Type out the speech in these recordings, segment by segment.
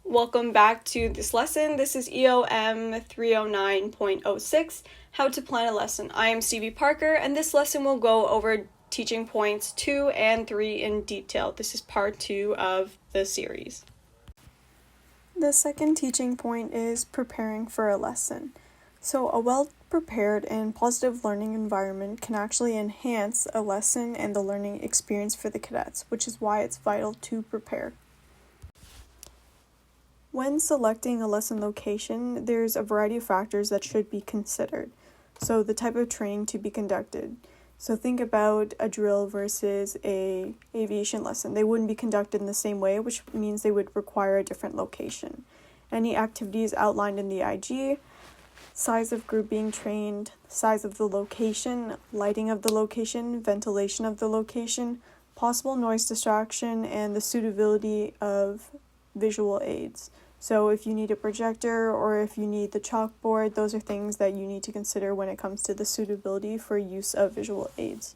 Welcome back to this lesson. This is EO M309.06, How to Plan a Lesson. I am Stevie Parker, and this lesson will go over teaching points 2 and 3 in detail. This is part 2 of the series. The second teaching point is preparing for a lesson. So a well-prepared and positive learning environment can actually enhance a lesson and the learning experience for the cadets, which is why it's vital to prepare. When selecting a lesson location, there's a variety of factors that should be considered. So the type of training to be conducted. So think about a drill versus a aviation lesson. They wouldn't be conducted in the same way, which means they would require a different location. Any activities outlined in the IG, size of group being trained, size of the location, lighting of the location, ventilation of the location, possible noise distraction, and the suitability of visual aids. So if you need a projector or if you need the chalkboard, those are things that you need to consider when it comes to the suitability for use of visual aids.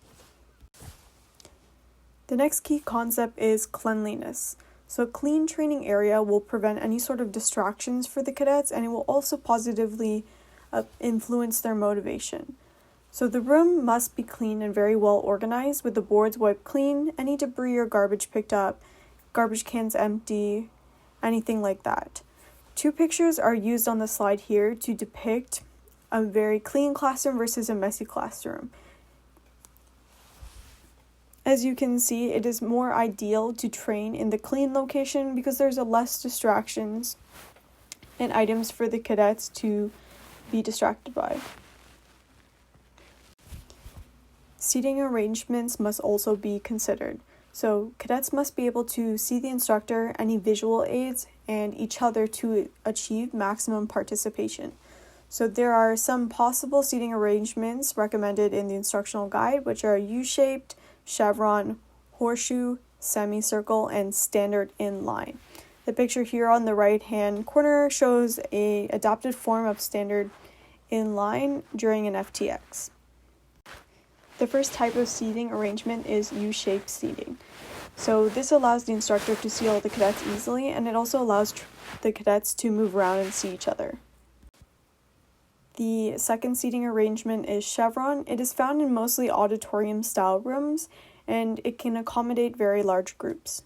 The next key concept is cleanliness. So a clean training area will prevent any sort of distractions for the cadets, and it will also positively influence their motivation. So the room must be clean and very well organized, with the boards wiped clean, any debris or garbage picked up, garbage cans empty, anything like that. 2 pictures are used on the slide here to depict a very clean classroom versus a messy classroom. As you can see, it is more ideal to train in the clean location because there's less distractions and items for the cadets to be distracted by. Seating arrangements must also be considered. So cadets must be able to see the instructor, any visual aids, and each other to achieve maximum participation. So there are some possible seating arrangements recommended in the instructional guide, which are U-shaped, chevron, horseshoe, semicircle, and standard in line. The picture here on the right-hand corner shows an adapted form of standard in line during an FTX. The first type of seating arrangement is U-shaped seating. So this allows the instructor to see all the cadets easily, and it also allows the cadets to move around and see each other. The second seating arrangement is chevron. It is found in mostly auditorium-style rooms, and it can accommodate very large groups.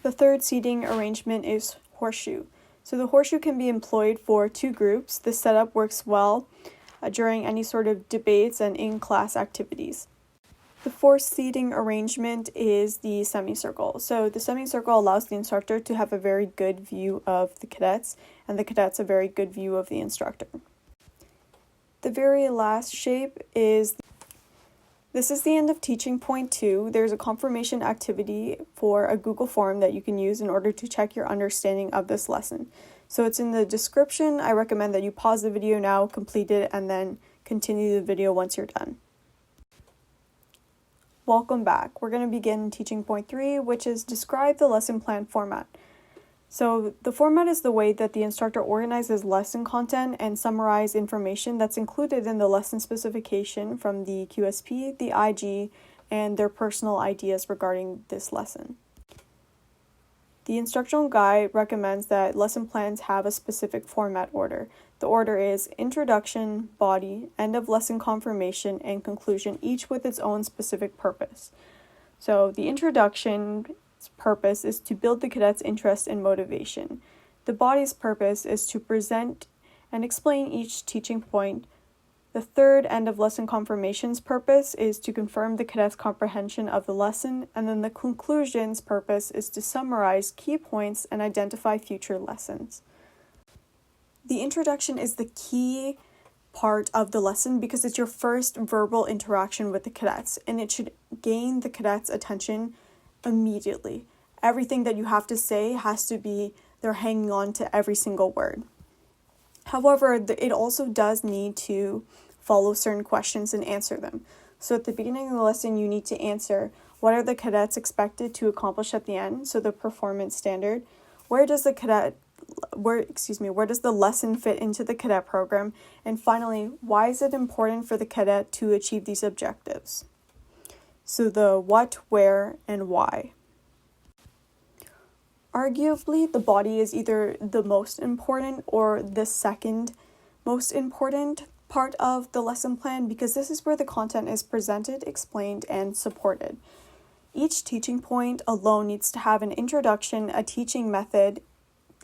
The third seating arrangement is horseshoe. So the horseshoe can be employed for 2 groups. This setup works well during any sort of debates and in-class activities. The fourth seating arrangement is the semicircle. So the semicircle allows the instructor to have a very good view of the cadets, and the cadets a very good view of the instructor. The very last shape is, this is the end of teaching point 2. There's a confirmation activity for a Google form that you can use in order to check your understanding of this lesson. So it's in the description. I recommend that you pause the video now, complete it, and then continue the video once you're done. Welcome back. We're going to begin teaching point 3, which is describe the lesson plan format. So the format is the way that the instructor organizes lesson content and summarize information that's included in the lesson specification from the QSP, the IG, and their personal ideas regarding this lesson. The instructional guide recommends that lesson plans have a specific format order. The order is introduction, body, end of lesson confirmation, and conclusion, each with its own specific purpose. So the introduction's purpose is to build the cadets' interest and motivation. The body's purpose is to present and explain each teaching point. The third end of lesson confirmation's purpose is to confirm the cadets' comprehension of the lesson, and then the conclusion's purpose is to summarize key points and identify future lessons. The introduction is the key part of the lesson because it's your first verbal interaction with the cadets, and it should gain the cadets' attention immediately. Everything that you have to say has to be, they're hanging on to every single word. However, it also does need to follow certain questions and answer them. So at the beginning of the lesson, you need to answer, what are the cadets expected to accomplish at the end? So the performance standard. Where does the lesson fit into the cadet program? And finally, why is it important for the cadet to achieve these objectives? So the what, where, and why. Arguably, the body is either the most important or the second most important part of the lesson plan, because this is where the content is presented, explained, and supported. Each teaching point alone needs to have an introduction, a teaching method,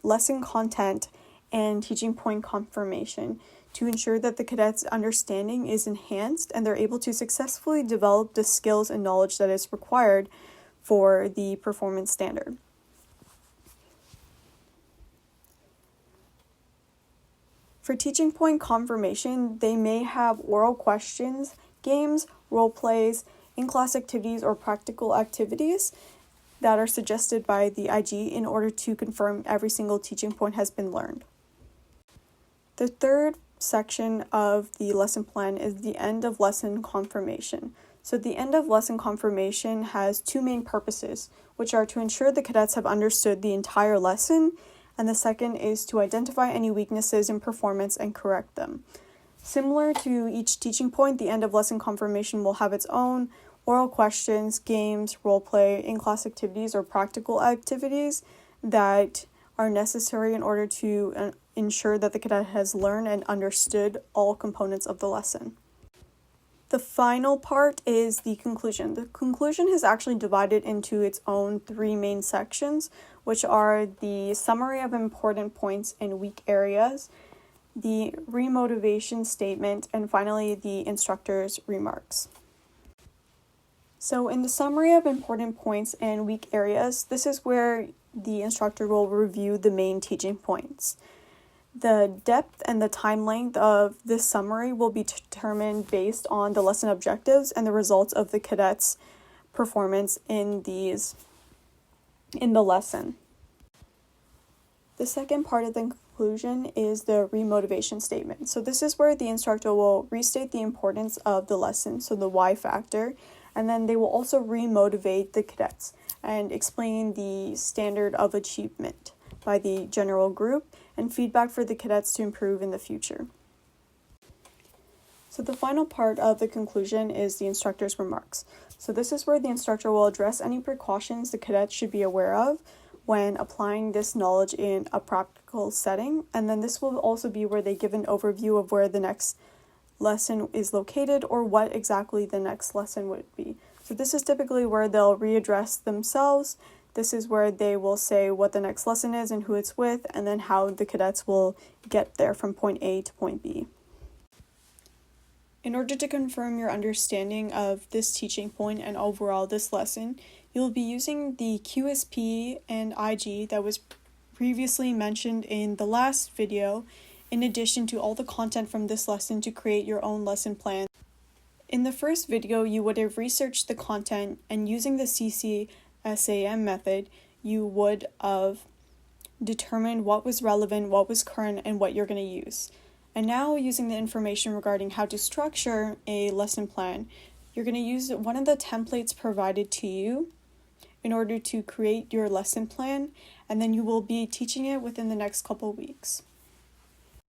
lesson content, and teaching point confirmation to ensure that the cadets' understanding is enhanced and they're able to successfully develop the skills and knowledge that is required for the performance standard. For teaching point confirmation, they may have oral questions, games, role plays, in-class activities, or practical activities that are suggested by the IG in order to confirm every single teaching point has been learned. The third section of the lesson plan is the end of lesson confirmation. So the end of lesson confirmation has two main purposes, which are to ensure the cadets have understood the entire lesson, and the second is to identify any weaknesses in performance and correct them. Similar to each teaching point, the end of lesson confirmation will have its own oral questions, games, role play, in-class activities, or practical activities that are necessary in order to ensure that the cadet has learned and understood all components of the lesson. The final part is the conclusion. The conclusion is actually divided into its own three main sections, which are the summary of important points and weak areas, the remotivation statement, and finally the instructor's remarks. So in the summary of important points and weak areas, this is where the instructor will review the main teaching points. The depth and the time length of this summary will be determined based on the lesson objectives and the results of the cadets' performance in the lesson. The second part of the conclusion is the remotivation statement. So this is where the instructor will restate the importance of the lesson, so the why factor, and then they will also remotivate the cadets and explain the standard of achievement by the general group and feedback for the cadets to improve in the future. So the final part of the conclusion is the instructor's remarks. So this is where the instructor will address any precautions the cadets should be aware of when applying this knowledge in a practical setting, and then this will also be where they give an overview of where the next lesson is located or what exactly the next lesson would be. So this is typically where they'll readdress themselves. This is where they will say what the next lesson is and who it's with, and then how the cadets will get there from point A to point B. In order to confirm your understanding of this teaching point and overall this lesson, you'll be using the QSP and IG that was previously mentioned in the last video, in addition to all the content from this lesson to create your own lesson plan. In the first video, you would have researched the content, and using the CCSAM method, you would have determined what was relevant, what was current, and what you're going to use. And now, using the information regarding how to structure a lesson plan, you're going to use one of the templates provided to you in order to create your lesson plan, and then you will be teaching it within the next couple weeks.